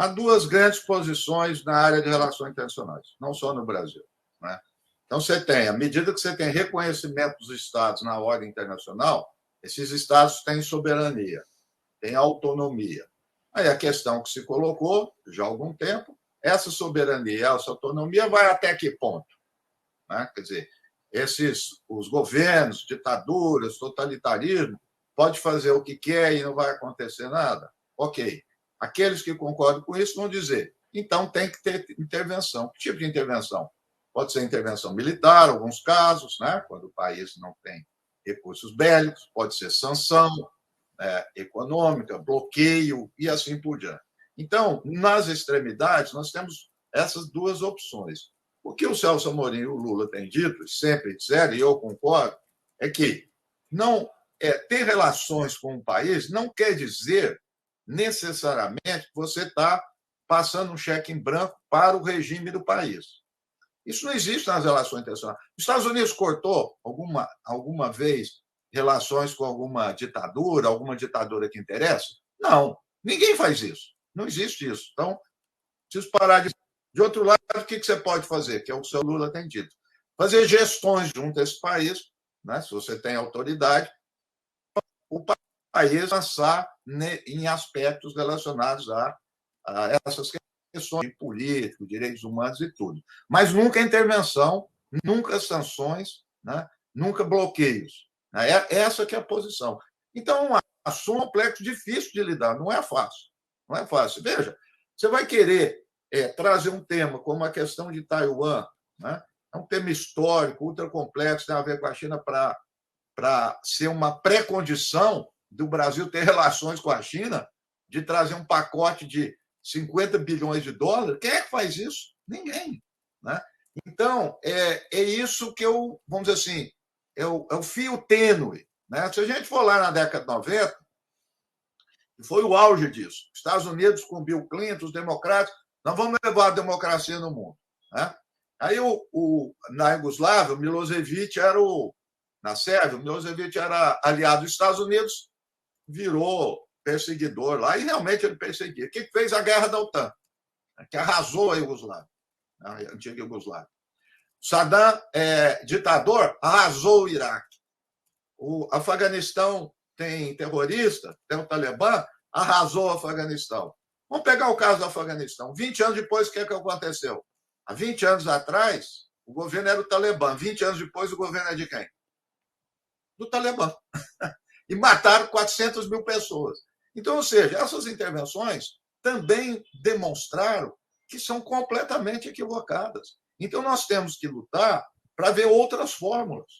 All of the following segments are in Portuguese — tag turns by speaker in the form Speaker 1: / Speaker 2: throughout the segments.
Speaker 1: há duas grandes posições na área de relações internacionais, não só no Brasil, né? Então, você tem, à medida que você tem reconhecimento dos Estados na ordem internacional, esses Estados têm soberania, têm autonomia. Aí a questão que se colocou, já há algum tempo, essa soberania, essa autonomia vai até que ponto? Né? Quer dizer, os governos, ditaduras, totalitarismo, pode fazer o que quer e não vai acontecer nada? Ok. Aqueles que concordam com isso vão dizer, então tem que ter intervenção. Que tipo de intervenção? Pode ser intervenção militar, em alguns casos, né? Quando o país não tem recursos bélicos, pode ser sanção econômica, bloqueio e assim por diante. Então, nas extremidades, nós temos essas duas opções. O que o Celso Amorim e o Lula têm dito, sempre disseram, e eu concordo, é que não ter relações com o país não quer dizer necessariamente que você está passando um cheque em branco para o regime do país. Isso não existe nas relações internacionais. Os Estados Unidos cortou alguma vez relações com alguma ditadura que interessa? Não, ninguém faz isso. Não existe isso. Então, preciso parar de. De outro lado, o que você pode fazer? Que é o que o seu Lula tem dito. Fazer gestões junto a esse país, né? Se você tem autoridade, o país avançar em aspectos relacionados a essas questões de político, direitos humanos e tudo. Mas nunca intervenção, nunca sanções, né? Nunca bloqueios. Essa que é a posição. Então, é um assunto complexo, difícil de lidar, não é fácil. Não é fácil. Veja, você vai querer trazer um tema como a questão de Taiwan, né? É um tema histórico, ultra complexo, tem a ver com a China para ser uma pré-condição do Brasil ter relações com a China, de trazer um pacote de 50 bilhões de dólares. Quem é que faz isso? Ninguém. Né? Então, é isso que vamos dizer assim, é o fio tênue. Né? Se a gente for lá na década de 90, foi o auge disso. Estados Unidos com Bill Clinton, os democratas, nós vamos levar a democracia no mundo. Né? Aí, na Iugoslávia, o Milosevic na Sérvia, o Milosevic era aliado dos Estados Unidos, virou perseguidor lá, e realmente ele perseguia. O que fez a guerra da OTAN? Que arrasou a Iugoslávia, a antiga Iugoslávia. Saddam, ditador, arrasou o Iraque. O Afeganistão tem terrorista, tem o Talibã, arrasou o Afeganistão. Vamos pegar o caso do Afeganistão. 20 anos depois, o que aconteceu? Há 20 anos atrás, o governo era o Talibã. 20 anos depois, o governo é de quem? Do Talibã. E mataram 400 mil pessoas. Então, ou seja, essas intervenções também demonstraram que são completamente equivocadas. Então, nós temos que lutar para ver outras fórmulas.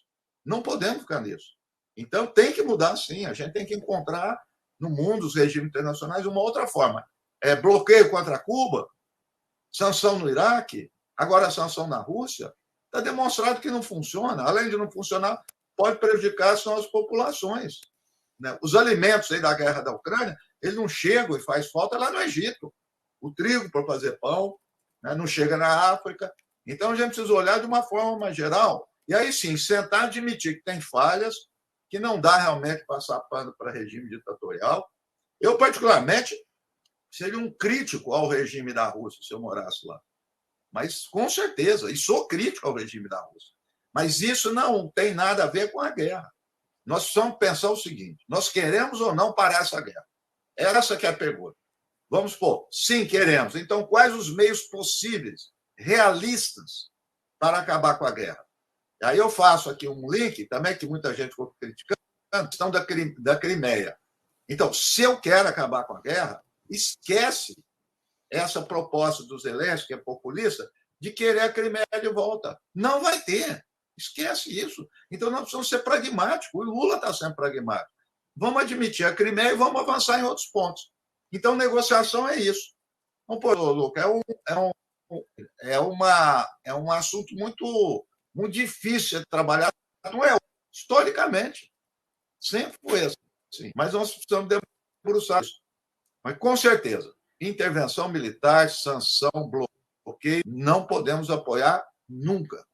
Speaker 1: Não podemos ficar nisso. Então, tem que mudar, sim. A gente tem que encontrar no mundo, os regimes internacionais, uma outra forma. Bloqueio contra Cuba, sanção no Iraque, agora a sanção na Rússia, está demonstrado que não funciona. Além de não funcionar, pode prejudicar as nossas populações. Né? Os alimentos aí da guerra da Ucrânia, eles não chegam e faz falta lá no Egito. O trigo para fazer pão, né? Não chega na África. Então, a gente precisa olhar de uma forma mais geral. E aí, sim, sentar e admitir que tem falhas, que não dá realmente passar pano para regime ditatorial. Eu, particularmente, seria um crítico ao regime da Rússia se eu morasse lá. Mas, com certeza, e sou crítico ao regime da Rússia. Mas isso não tem nada a ver com a guerra. Nós precisamos pensar o seguinte: nós queremos ou não parar essa guerra? Essa que é a pergunta. Vamos supor, sim, queremos. Então, quais os meios possíveis, realistas, para acabar com a guerra? Aí eu faço aqui um link, também que muita gente ficou criticando, a questão da Crimeia. Então, se eu quero acabar com a guerra, esquece essa proposta do Zelensky, que é populista, de querer a Crimeia de volta. Não vai ter. Esquece isso. Então, nós precisamos ser pragmáticos. O Lula está sendo pragmático. Vamos admitir a Crimeia e vamos avançar em outros pontos. Então, negociação é isso. Então, pô, Luca, é um assunto muito, muito difícil de trabalhar. Não é historicamente. Sempre foi assim. Mas nós precisamos debruçar isso. Mas, com certeza, intervenção militar, sanção, bloqueio, não podemos apoiar nunca.